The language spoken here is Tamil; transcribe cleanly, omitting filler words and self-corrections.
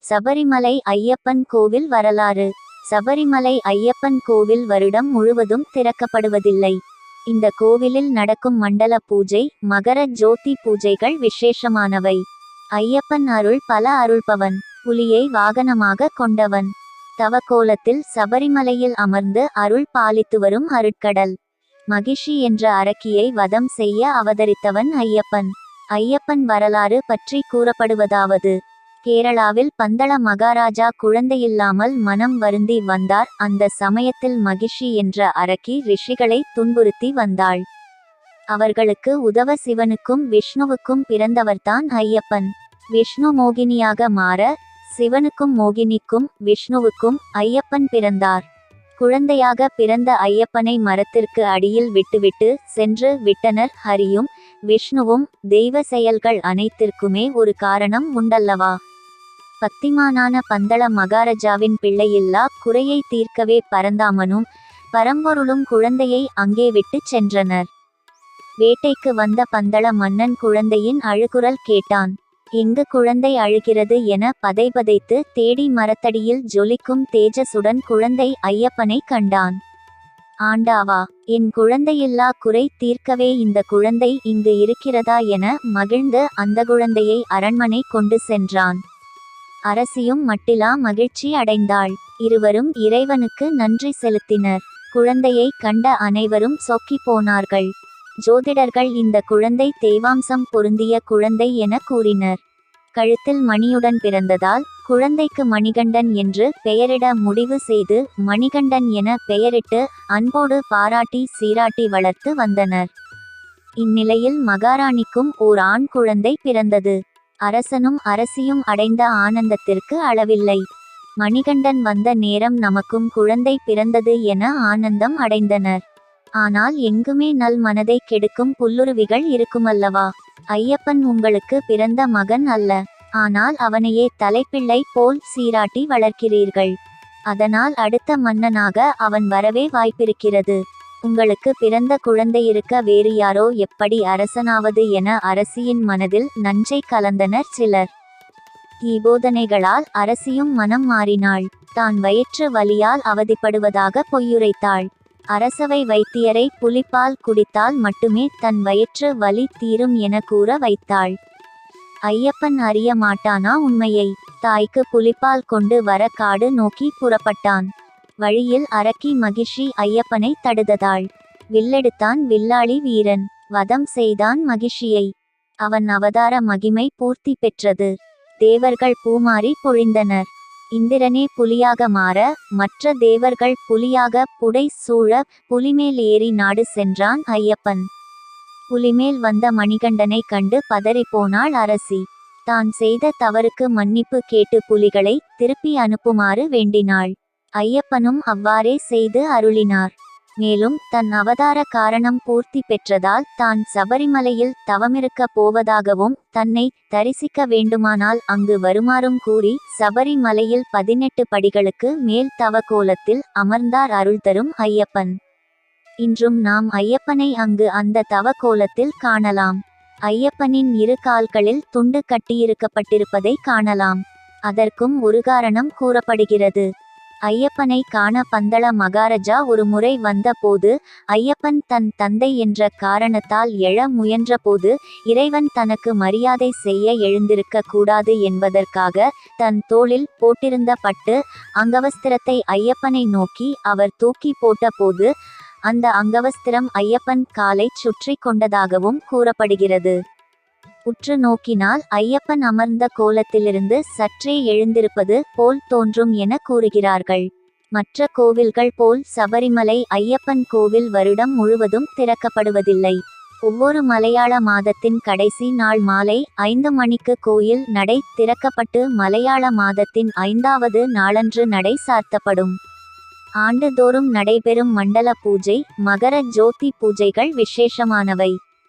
சபரிமலை ஐயப்பன் கோவில் வரலாறு. சபரிமலை ஐயப்பன் கோவில் வருடம் முழுவதும் திறக்கப்படுவதில்லை. இந்த கோவிலில் நடக்கும் மண்டல பூஜை, மகர ஜோதி பூஜைகள் விசேஷமானவை. ஐயப்பன் அருள் பல அருள்பவன். புலியை வாகனமாக கொண்டவன். தவக்கோலத்தில் சபரிமலையில் அமர்ந்து அருள் பாலித்து வரும் அருட்கடல். மகிஷி என்ற அரக்கியை வதம் செய்ய அவதரித்தவன் ஐயப்பன். ஐயப்பன் வரலாறு பற்றி கூறப்படுவதாவது: கேரளாவில் பந்தள மகாராஜா குழந்தையில்லாமல் மனம் வருந்தி வந்தார். அந்த சமயத்தில் மகிஷி என்ற அரக்கி ரிஷிகளை துன்புறுத்தி வந்தாள். அவர்களுக்கு உதவ சிவனுக்கும் விஷ்ணுவுக்கும் பிறந்தவர்தான் ஐயப்பன். விஷ்ணு மோகினியாக மாற சிவனுக்கும் மோகினிக்கும் விஷ்ணுவுக்கும் ஐயப்பன் பிறந்தார். குழந்தையாக பிறந்த ஐயப்பனை மரத்திற்கு அடியில் விட்டுவிட்டு சென்று விட்டனர். ஹரியும் விஷ்ணுவும். தெய்வ செயல்கள் அனைத்திற்குமே ஒரு காரணம் உண்டல்லவா? பக்திமானான பந்தள மகாராஜாவின் பிள்ளையில்லா குறையை தீர்க்கவே பரந்தாமனும் பரம்பொருளும் குழந்தையை அங்கே விட்டு சென்றனர். வேட்டைக்கு வந்த பந்தள மன்னன் குழந்தையின் அழுகுரல் கேட்டான். எங்கு குழந்தை அழுகிறது என பதைபதைத்து தேடி மரத்தடியில் ஜொலிக்கும் தேஜசுடன் குழந்தை ஐயப்பனை கண்டான். ஆண்டாவா, என் குழந்தையில்லா குறை தீர்க்கவே இந்த குழந்தை இங்கு இருக்கிறதா என மகிழ்ந்து அந்த குழந்தையை அரண்மனை கொண்டு சென்றான். அரசியும் மட்டிலா மகிழ்ச்சி அடைந்தாள். இருவரும் இறைவனுக்கு நன்றி செலுத்தினர். குழந்தையை கண்ட அனைவரும் சொக்கி போனார்கள். ஜோதிடர்கள் இந்த குழந்தை தெய்வாம்சம் பொருந்திய குழந்தை என கூறினர். கழுத்தில் மணியுடன் பிறந்ததால் குழந்தைக்கு மணிகண்டன் என்று பெயரிட முடிவு செய்து மணிகண்டன் என பெயரிட்டு அன்போடு பாராட்டி சீராட்டி வளர்த்து வந்தனர். இந்நிலையில் மகாராணிக்கும் ஓர் ஆண் குழந்தை பிறந்தது. அரசனும் அரசியும் அடைந்த ஆனந்தத்திற்கு அளவில்லை. மணிகண்டன் வந்த நேரம் நமக்கும் குழந்தை பிறந்தது என ஆனந்தம் அடைந்தனர். ஆனால் எங்குமே நல் மனதை கெடுக்கும் புல்லுருவிகள் இருக்குமல்லவா? ஐயப்பன் உங்களுக்கு பிறந்த மகன் அல்ல. ஆனால் அவனையே தலைப்பிள்ளை போல் சீராட்டி வளர்க்கிறீர்கள். அதனால் அடுத்த மன்னனாக அவன் வரவே வாய்ப்பிருக்கிறது. உங்களுக்கு பிறந்த குழந்தையிருக்க வேறு யாரோ எப்படி அரசனாவது என அரசியின் மனதில் நஞ்சை கலந்தனர் சிலர். போதனைகளால் அரசியும் மனம் மாறினாள். தான் வயிற்று வலியால் அவதிப்படுவதாக பொய்யுரைத்தாள். அரசவை வைத்தியரை புலிப்பால் குடித்தால் மட்டுமே தன் வயிற்று வலி தீரும் என கூற வைத்தாள். ஐயப்பன் அறிய மாட்டானா உண்மையை? தாய்க்கு புலிப்பால் கொண்டு வர காடு நோக்கி புறப்பட்டான். வழியில் அரக்கி மகிஷி ஐயப்பனை தடுத்ததாள். வில்லெடுத்தான் வில்லாளி வீரன். வதம் செய்தான் மகிஷியை. அவன் அவதார மகிமை பூர்த்தி பெற்றது. தேவர்கள் பூமாரி பொழிந்தனர். இந்திரனே புலியாக மாற மற்ற தேவர்கள் புலியாக புடை சூழ புலிமேல் ஏறி நாடு சென்றான் ஐயப்பன். புலிமேல் வந்த மணிகண்டனை கண்டு பதறிப்போனாள் அரசி. தான் செய்த தவறுக்கு மன்னிப்பு கேட்டு புலிகளை திருப்பி அனுப்புமாறு வேண்டினாள். ஐயப்பனும் அவ்வாறே செய்து அருளினார். மேலும் தன் அவதார காரணம் பூர்த்தி பெற்றதால் தான் சபரிமலையில் தவமிருக்க போவதாகவும் தன்னை தரிசிக்க வேண்டுமானால் அங்கு வருமாறும் கூறி சபரிமலையில் 18 படிகளுக்கு மேல் தவக்கோலத்தில் அமர்ந்தார் அருள் தரும் ஐயப்பன். இன்றும் நாம் ஐயப்பனை அங்கு அந்த தவக்கோலத்தில் காணலாம். ஐயப்பனின் இரு கால்களில் துண்டு கட்டியிருக்கப்பட்டிருப்பதை காணலாம். அதற்கும் ஒரு காரணம் கூறப்படுகிறது. ஐயப்பனை காண பந்தள மகாராஜா ஒரு முறை வந்த போது ஐயப்பன் தன் தந்தை என்ற காரணத்தால் எழ முயன்ற போது இறைவன் தனக்கு மரியாதை செய்ய எழுந்திருக்க கூடாது என்பதற்காக தன் தோளில் போட்டிருந்த பட்டு அங்கவஸ்திரத்தை ஐயப்பனை நோக்கி அவர் தூக்கி போட்ட போது அந்த அங்கவஸ்திரம் ஐயப்பன் காலை சுற்றி கொண்டதாகவும் கூறப்படுகிறது. உற்று நோக்கினால் ஐயப்பன் அமர்ந்த கோலத்திலிருந்து சற்றே எழுந்திருப்பது போல் தோன்றும் என கூறுகிறார்கள். மற்ற கோவில்கள் போல் சபரிமலை ஐயப்பன் கோவில் வருடம் முழுவதும் திறக்கப்படுவதில்லை. ஒவ்வொரு மலையாள மாதத்தின் கடைசி நாள் மாலை 5 மணிக்கு கோயில் நடை திறக்கப்பட்டு மலையாள மாதத்தின் 5வது நாளன்று நடை சார்த்தப்படும். ஆண்டுதோறும் நடைபெறும் மண்டல பூஜை, மகர ஜோதி பூஜைகள் விசேஷமானவை.